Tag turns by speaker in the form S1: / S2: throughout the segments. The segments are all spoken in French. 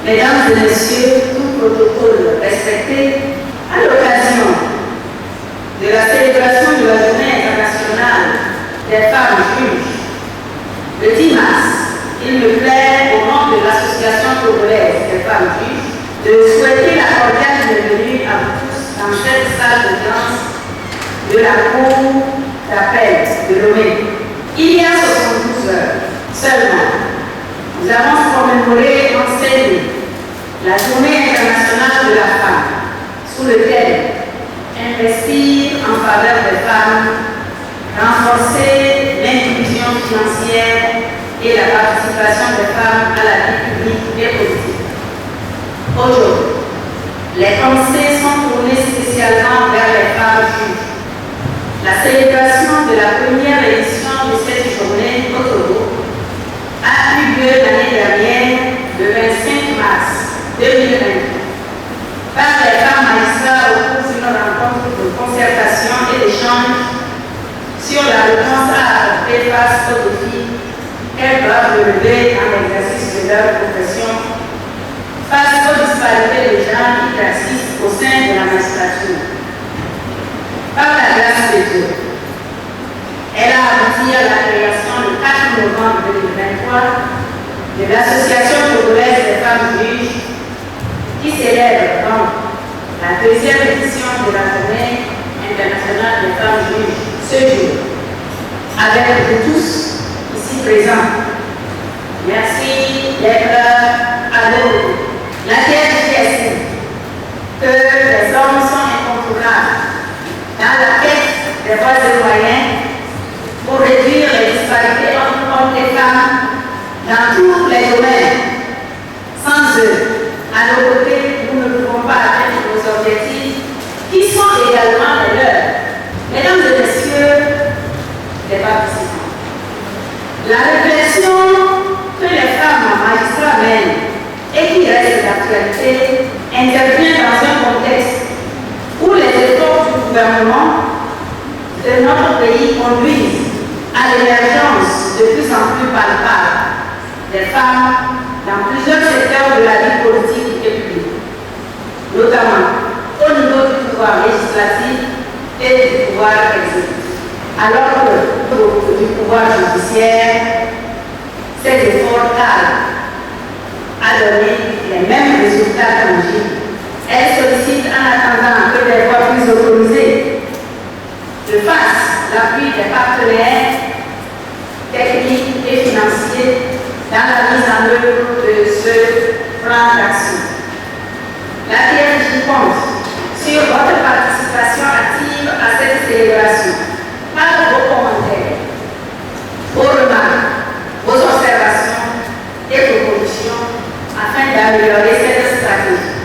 S1: Mesdames et messieurs, tout protocole respecté, à l'occasion de la célébration de la Journée internationale des femmes juges, le 10 mars, il me plaît, au nom de l'Association congolaise des femmes juges, de souhaiter la cordiale bienvenue à vous tous dans cette salle d'audience de la Cour d'appel de Lomé. Il y a 72 heures seulement, nous avons commémoré en scène la Journée internationale de la femme, sous le thème Investir en faveur des femmes, renforcer l'inclusion financière et la participation des femmes à la vie publique et politique. Aujourd'hui, les pensées sont tournées spécialement vers les femmes juges. La célébration de la première édition de cette journée au Togo a eu lieu l'année dernière, le 25 mars 2020, par les femmes magistrats au cours d'une rencontre de concertation et d'échange sur la réponse à apporter face aux défis qu'elles doivent relever dans l'exercice de leur profession, face aux disparités de genre qui persistent au sein de la magistrature. Par la grâce de Dieu, elle a abouti à la création le 4 novembre 2023 de l'Association congolaise des femmes juges, qui célèbre donc la deuxième édition de la Journée internationale des femmes juges ce jour, avec vous tous ici présents. Merci d'être à nous. Laquelle j'estime que les hommes sont incontournables dans la quête des voies et moyens pour réduire les disparités entre hommes et femmes dans tous les domaines. Sans eux, à nos côtés, nous ne pouvons pas atteindre nos objectifs qui sont également les leurs. Mesdames et messieurs les participants, la réflexion que les femmes magistrats mènent et qui reste d'actualité intervient dans un contexte où les efforts du gouvernement de notre pays conduisent à l'émergence de plus en plus palpable des femmes dans plusieurs secteurs de la vie politique et publique, notamment au niveau du pouvoir législatif et du pouvoir exécutif. Alors que du pouvoir judiciaire, cet effort a donné les mêmes résultats tangibles. Elle sollicite en attendant que les voies plus autorisées de face l'appui des partenaires techniques et financiers dans la mise en œuvre de ce plan d'action. Laquelle j'y compte sur votre participation active à cette célébration, par vos commentaires, vos remarques, vos observations et propositions afin d'améliorer cette stratégie.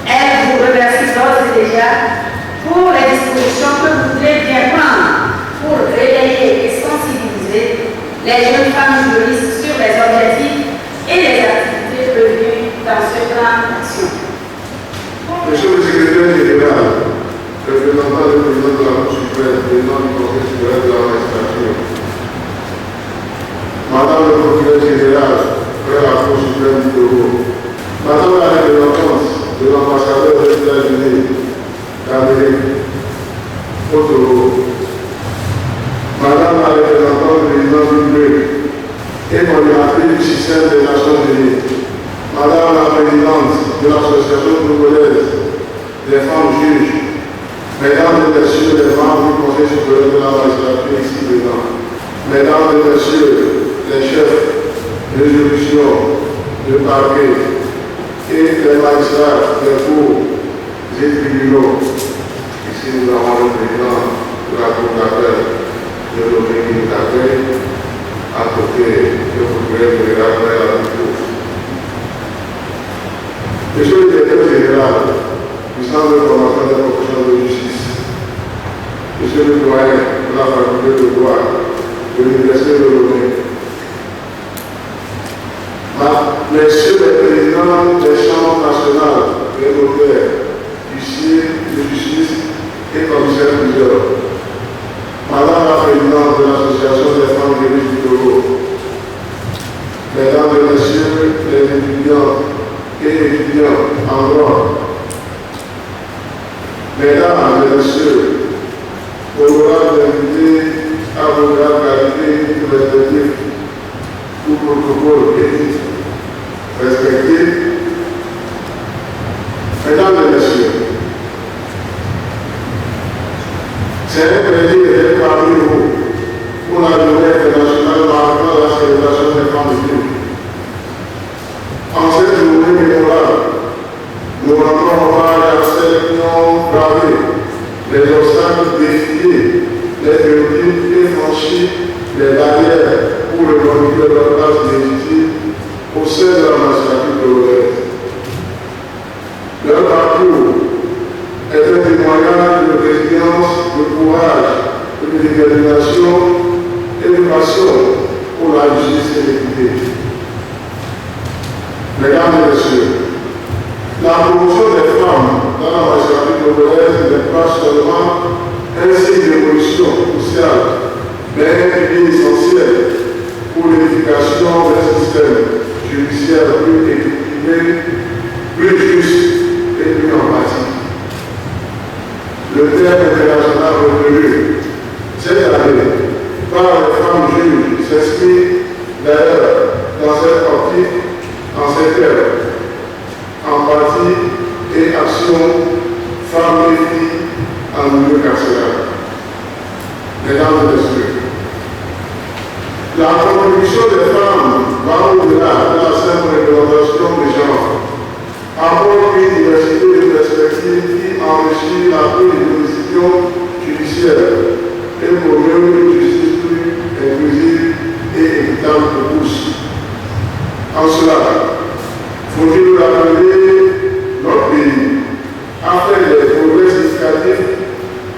S1: Elle vous remercie d'ores et déjà pour les dispositions que vous voulez bien prendre pour réveiller et sensibiliser les jeunes femmes juristes sur les objectifs et les activités prévues dans ce plan d'action.
S2: Monsieur le secrétaire général, représentant le président de la Cour suprême, président du Conseil supérieur de la magistrature, Madame le procureur général, frère la Cour suprême du Togo, Madame la représentante de l'ambassadeur des États-Unis d'Amérique au Togo, Madame la représentante du président du BRIC et modératrice du système des Nations Unies, Madame la Présidente de l'Association togolaise des femmes juges, Mesdames et Messieurs les membres du Conseil supérieur de la magistrature ici présents, Mesdames et Messieurs les chefs de juridiction, de parquet et les magistrats des cours et tribunaux. Ici nous avons le président de la Cour d'appel de l'Autorité d'appel à côté du procureur général de la Cour. Monsieur le directeur général du Centre de formation des professions de justice, Monsieur le doyen de la faculté de droit de l'Université de Lomé, Messieurs les présidents des chambres nationales des notaires, huissiers de justice et commissaires plusieurs, Madame la présidente de l'Association des femmes juristes du Togo, Mesdames et Messieurs les étudiants et étudiants en droit, Mesdames et Messieurs, honorables invités, avocats, qualités, respectifs, tout protocole et respectés, Mesdames et Messieurs, c'est un plaisir d'être parmi vous pour la journée internationale marquant la célébration des femmes de Dieu. En cette journée mémorable, nous rendons hommage à celles qui ont bravé les obstacles, défiés les périodes et franchi les barrières pour revendiquer leur place légitime au sein de la magistrature togolaise. Leur parcours est un témoignage de résilience, de courage, de détermination et de passion pour la justice et l'équité. Mesdames et Messieurs, la promotion des femmes dans la magistrature togolaise n'est pas seulement un signe d'évolution sociale, mais un pilier essentiel pour l'édification d'un système judiciaire plus équilibré, plus juste et plus empathique. Le terme international retenu cette année par les femmes juges s'inscrit d'ailleurs dans cette optique en ces termes: empathie et action, femmes et filles en milieu carcéral. Mesdames et Messieurs, la contribution des femmes va au-delà de la simple représentation des genres, apporte une diversité de perspectives qui enrichit la prise de décision judiciaire et promeut une justice plus inclusive et équitable pour tous. En cela, faut-il rappeler notre pays a fait des progrès significatifs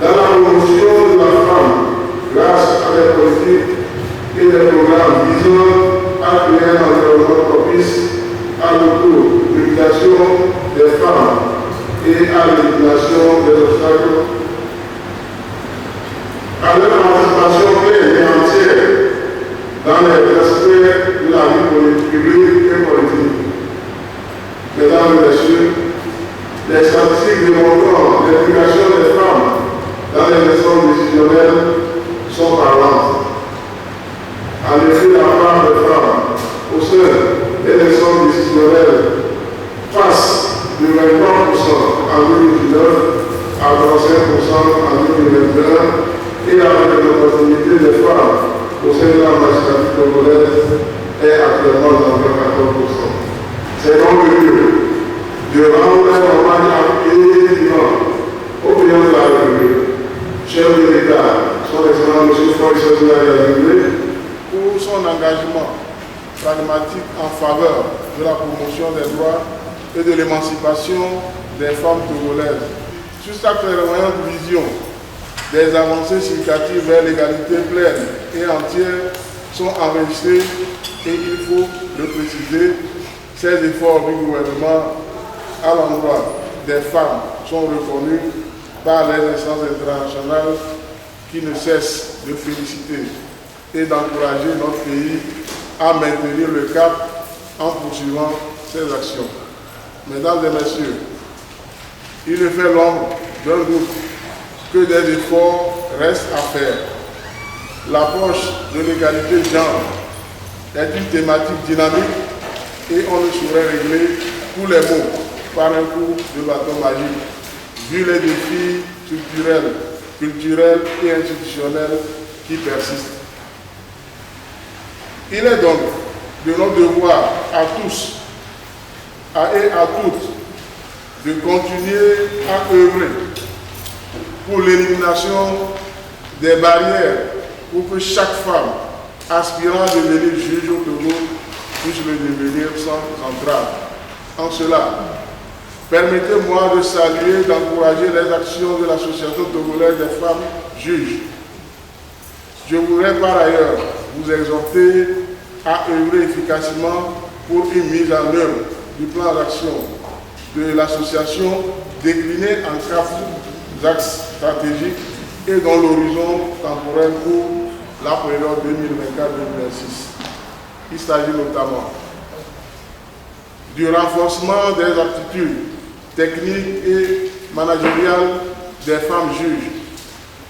S2: dans la promotion de la femme grâce à des politiques et des programmes visant à créer un environnement propice à l'autonomisation des femmes et à l'élimination des obstacles à leur participation pleine et entière dans les aspects de la vie publique et politique. Mesdames et Messieurs, les statistiques démontrant l'implication des femmes dans les instances décisionnelles sont parlantes. En effet, la part des femmes au sein des instances décisionnelles passe de 23% en 2019 à 35% en 2021 et la représentativité des femmes au sein de la magistrature togolaise est actuellement d'environ 14%. C'est donc lieu de rendre un hommage appuyé vivant au président de la République, chef de l'État, son excellent M. Félix Tshisekedi, pour son engagement pragmatique en faveur de la promotion des droits et de l'émancipation des femmes togolaises. Sur sa clairvoyante vision, des avancées significatives vers l'égalité pleine et entière sont enregistrées et il faut le préciser, ces efforts du gouvernement à l'endroit des femmes sont reconnus par les instances internationales qui ne cessent de féliciter et d'encourager notre pays à maintenir le cap en poursuivant ses actions. Mesdames et Messieurs, il ne fait l'ombre d'un doute que des efforts restent à faire. L'approche de l'égalité de genre est une thématique dynamique et on ne saurait régler tous les maux par un coup de bâton magique, vu les défis structurels, culturels et institutionnels qui persistent. Il est donc de notre devoir à tous et à toutes de continuer à œuvrer pour l'élimination des barrières pour que chaque femme aspirant à devenir juge au Togo puisse le devenir sans entrave. En cela, permettez-moi de saluer et d'encourager les actions de l'Association togolaise des femmes juges. Je voudrais par ailleurs vous exhorter à œuvrer efficacement pour une mise en œuvre du plan d'action de l'association décliné en 4 axes stratégiques et dont l'horizon temporel pour la période 2024-2026. Il s'agit notamment du renforcement des aptitudes techniques et managériales des femmes juges,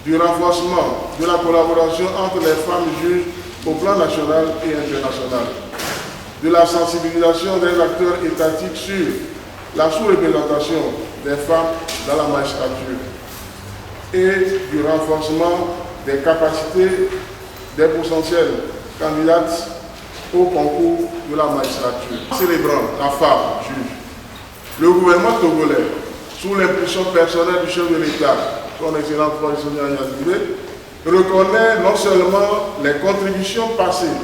S2: du renforcement de la collaboration entre les femmes juges au plan national et international, de la sensibilisation des acteurs étatiques sur la sous-représentation des femmes dans la magistrature et du renforcement des capacités des potentielles candidates au concours de la magistrature. Célébrant la femme juge, le gouvernement togolais, sous l'impulsion personnelle du chef de l'État, son excellence professionnel Yazidé, reconnaît non seulement les contributions passées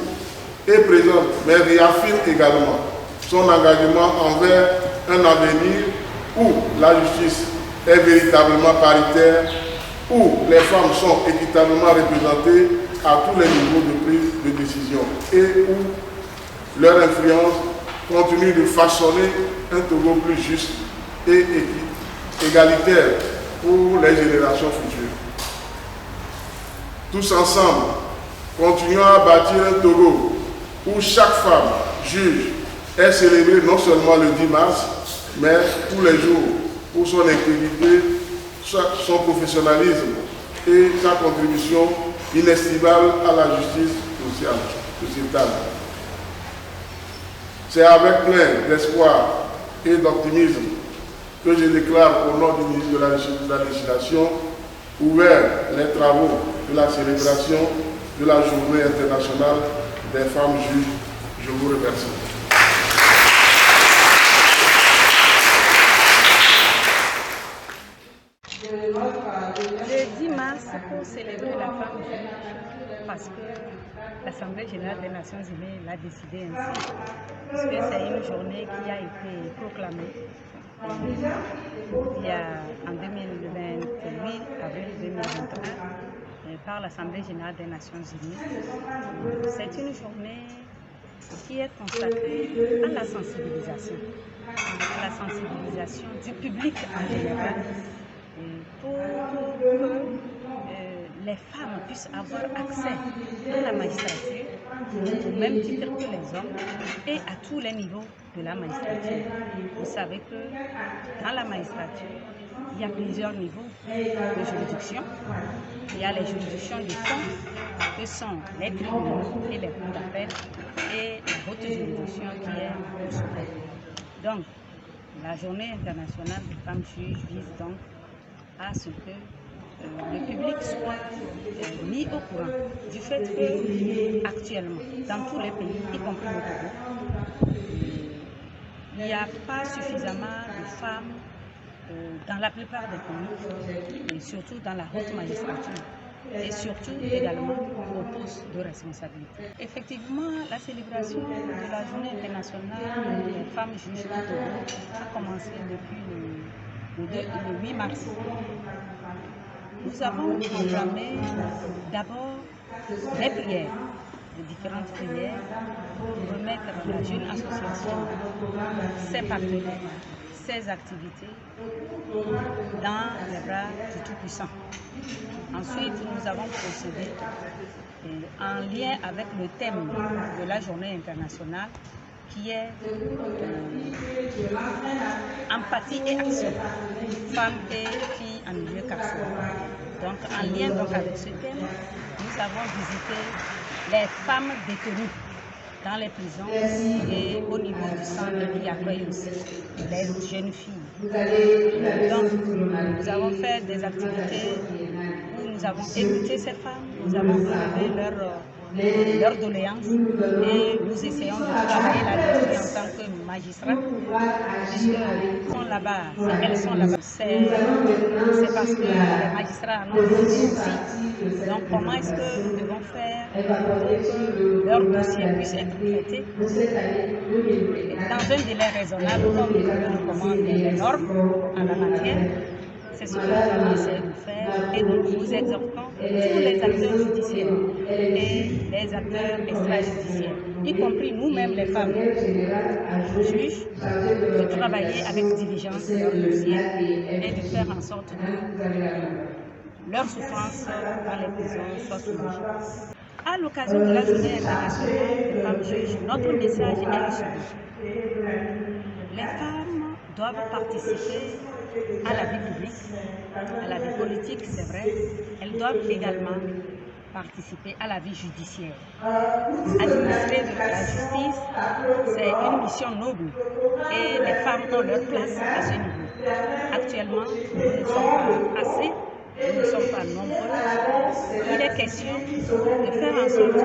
S2: et présentes, mais réaffirme également son engagement envers un avenir où la justice est véritablement paritaire, où les femmes sont équitablement représentées à tous les niveaux de prise de décision et où leur influence continue de façonner un Togo plus juste et égalitaire pour les générations futures. Tous ensemble, continuons à bâtir un Togo où chaque femme juge est célébrée non seulement le 10 mars, mais tous les jours pour son intégrité, son professionnalisme et sa contribution inestimable à la justice sociétale. C'est avec plein d'espoir et d'optimisme que je déclare au nom du ministre de la Législation ouvert les travaux de la célébration de la Journée internationale des femmes juges. Je vous remercie.
S3: Le 10 mars, pour célébrer la femme juge, parce que l'Assemblée générale des Nations Unies l'a décidé ainsi, puisque c'est une journée qui a été proclamée en 2028, avril 2021, par l'Assemblée générale des Nations Unies. C'est une journée qui est consacrée à la sensibilisation du public en général, pour que les femmes puissent avoir accès à la magistrature au même titre que les hommes et à tous les niveaux de la magistrature. Vous savez que dans la magistrature, il y a plusieurs niveaux de juridiction. Il y a les juridictions du fond, que sont les tribunaux et les cours d'appel, et la haute juridiction qui est la Cour suprême. Donc, la journée internationale des femmes juges vise donc à ce que le public soit mis au courant du fait qu'actuellement, dans tous les pays, y compris le Togo, il n'y a pas suffisamment de femmes dans la plupart des pays, et surtout dans la haute magistrature, et surtout également au poste de responsabilité. Effectivement, la célébration de la journée internationale des femmes juges au Togo a commencé depuis le 8 mars. Nous avons proclamé d'abord les prières, les différentes prières, pour remettre la jeune association, ses partenaires, ses activités dans les bras du Tout-Puissant. Ensuite, nous avons procédé en lien avec le thème de la journée internationale qui est empathie et action, femmes et filles en milieu carcéral. Donc, en lien avec ce thème, nous avons visité les femmes détenues dans les prisons et au niveau du centre qui accueille aussi les jeunes filles. Donc, nous avons fait des activités où nous avons écouté ces femmes, nous avons relevé leurs doléances et nous essayons de travailler là-dessus en tant que magistrats, puisqu'elles sont là-bas, elles sont là-bas. C'est parce que les magistrats en ont besoin aussi. Donc comment est-ce que nous devons faire pour que leur dossier puisse être traité dans un délai raisonnable, comme le recommandent les normes en la matière. C'est ce que nous allons essayer de faire et donc nous exhortons tous les acteurs judiciaires et les acteurs extrajudiciaires, y compris nous-mêmes les femmes juges, de travailler avec diligence leur dossier et de faire en sorte que leur souffrance dans les prisons soit soulagée. À l'occasion de la Journée internationale des femmes juges, notre message est le suivant. Les femmes doivent participer à la vie publique, à la vie politique, c'est vrai. Elles doivent également participer à la vie judiciaire. Administrer de la justice, c'est une mission noble et les femmes ont leur place à ce niveau. Actuellement, nous ne sommes pas assez, nous ne sommes pas nombreux. Il est question de faire en sorte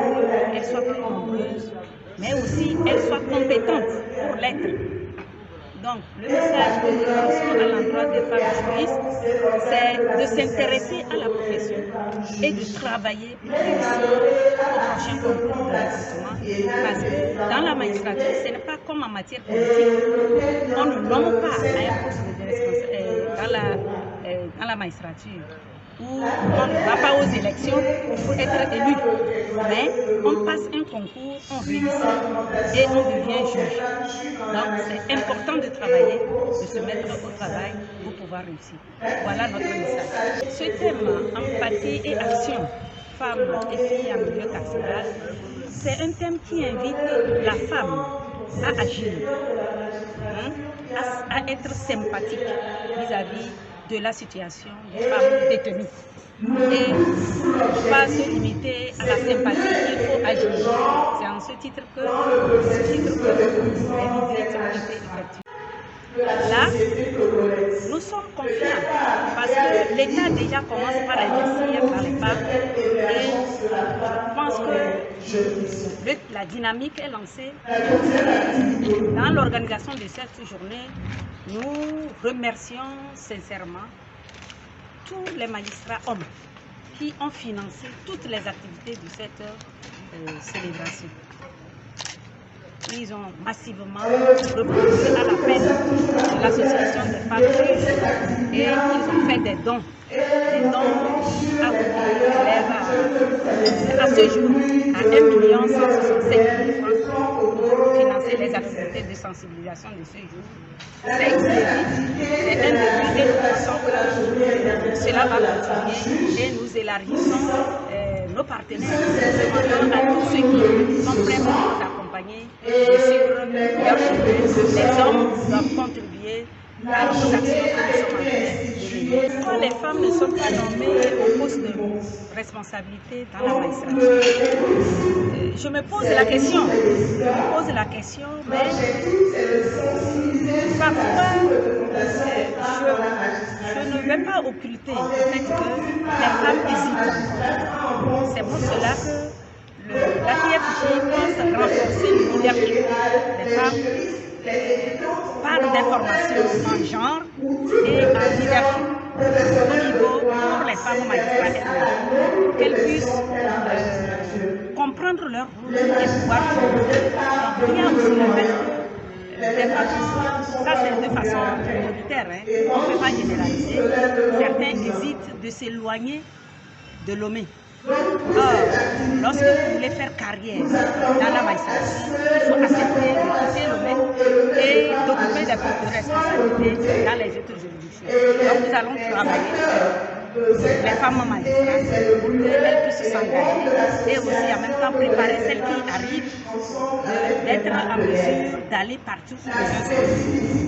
S3: qu'elles soient plus nombreuses, mais aussi qu'elles soient compétentes pour l'être. Donc, le message que nous lançons à l'endroit des femmes juristes, c'est de s'intéresser à la profession et de travailler pour réussir au prochain concours de recrutement. Parce que dans la magistrature, ce n'est pas comme en matière politique. On ne nomme pas à un poste de responsabilité dans la magistrature, où on ne va pas aux élections pour être élu, mais on passe un concours, on réussit et on devient juge. Donc c'est important de travailler, de se mettre au travail pour pouvoir réussir. Voilà notre message. Ce thème, empathie et action, femmes et filles en milieu carcéral, c'est un thème qui invite la femme à agir, à être sympathique vis-à-vis de la situation des femmes détenues. Et ne pas se limiter à la sympathie, il faut agir. C'est en ce titre que les visites ont été effectuées. Là, nous sommes confiants parce que l'État déjà commence par investir dans les femmes et je pense que la dynamique est lancée. Dans l'organisation de cette journée, nous remercions sincèrement tous les magistrats hommes qui ont financé toutes les activités de cette célébration. Ils ont massivement répondu à l'appel de l'association des femmes juges et ils ont fait des dons à ce jour à 1 165 000 francs pour financer les activités de sensibilisation de ce jour. C'est un début et nous pensons que cela va continuer et nous élargissons nos partenaires. Nous demandons à tous ceux qui sont prêts pour nous accompagner de suivre leur chemin. Les hommes doivent contribuer à nos actions que nous sommes en train de mener. Pourquoi les femmes ne sont pas nommées au poste de responsabilité dans la magistrature? Je me pose la question, mais parfois je ne vais pas occulter le fait que les femmes hésitent. C'est pour cela que la IFJ pense renforcer le leadership des femmes par d'informations en genre et en leadership au niveau pour les femmes magistrats, qu'elles puissent comprendre leur rôle et pouvoir jouer. Il y a aussi le fait que des femmes, ça c'est de façon autoritaire, on ne peut pas généraliser, certains hésitent de s'éloigner de Lomé. Or, lorsque vous voulez faire carrière dans la magistrature, il faut accepter de quitter Lomé et d'occuper des postes de responsabilité dans les autres juridictions. Donc nous allons travailler les femmes magistrates pour qu'elles puissent s'engager et aussi en même temps préparer celles qui arrivent d'être en mesure d'aller partout où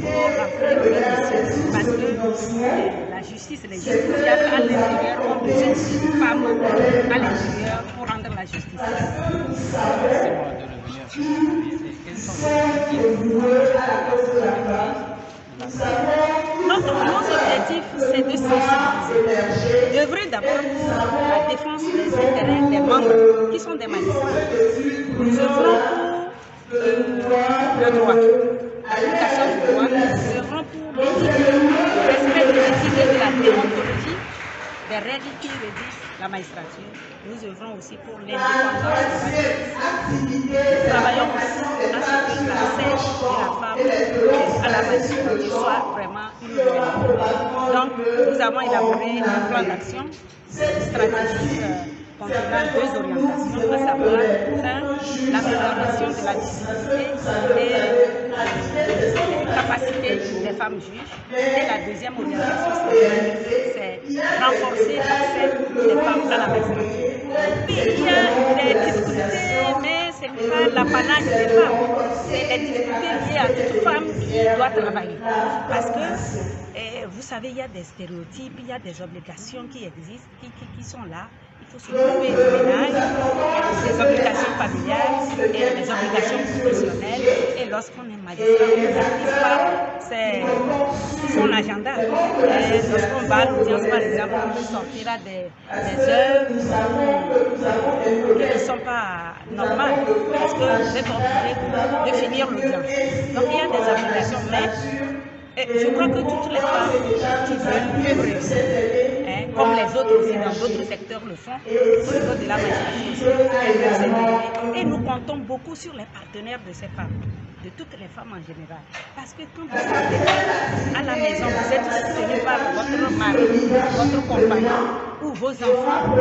S3: pour remplir leur mission. Parce que la justice, les justiciables à l'intérieur ont besoin de femmes à l'intérieur pour rendre la justice. situation. Quels sont vos objectifs? Nos objectifs, c'est de sensibiliser. D'œuvrer d'abord pour la défense des intérêts des membres qui sont des magistrats. Nous œuvrons pour le droit, l'application du droit. Nous œuvrons pour le respect de l'éthique et de la déontologie, des règles qui régissent la magistrature. Nous œuvrons aussi pour l'indépendance de la justice. Nous travaillons aussi à ce que l'accès de la femme à la magistrature soit vraiment une réalité. Donc, nous avons élaboré un plan d'action stratégique contenant deux orientations, à savoir l'amélioration de la visibilité et des capacités des femmes juges. Et la deuxième orientation, c'est renforcer l'accès des femmes à la magistrature. Puis, il y a des difficultés, mais ce n'est pas l'apanage des femmes. C'est les difficultés liées à toute femme qui doit travailler. Parce que, vous savez, il y a des stéréotypes, il y a des obligations qui existent, qui sont là. Il faut s'occuper du ménage, des obligations familiales et des obligations professionnelles. Et lorsqu'on est magistrat, on n'utilise pas son agenda. Lorsqu'on va à l'audience, par exemple, on nous sortira des heures qui ne sont pas normales, parce que vous êtes obligé de finir l'audience. Donc il y a des obligations, mais je crois que toutes les femmes qui veulent réussir, comme les autres aussi dans d'autres secteurs le font, au niveau de la magistrature, et nous comptons beaucoup sur les partenaires de ces femmes, de toutes les femmes en général. Parce que quand vous êtes à la maison, vous êtes soutenu par votre mari, votre compagnon ou vos enfants,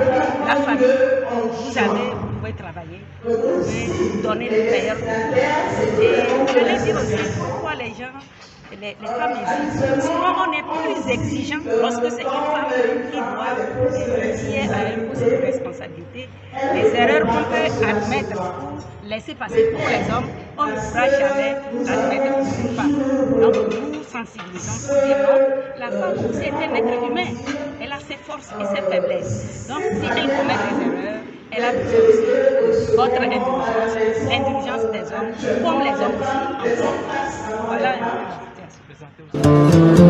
S3: la famille, vous pouvez travailler, vous pouvez donner le meilleur de vous. Et je voulais dire aussi pourquoi les gens, les femmes hésitent. Souvent on est plus exigeant lorsque c'est une femme qui est à un poste de responsabilité. Les erreurs qu'on peut admettre ou laisser passer pour les hommes, on ne pourra jamais admettre pour une femme. Donc nous sensibilisons pour dire non, la femme aussi est un être humain. Elle a ses forces et ses faiblesses. Donc si elle commet des erreurs, elle a besoin aussi de votre indulgence, l'indulgence des hommes, comme les hommes aussi. Voilà un peu la situation.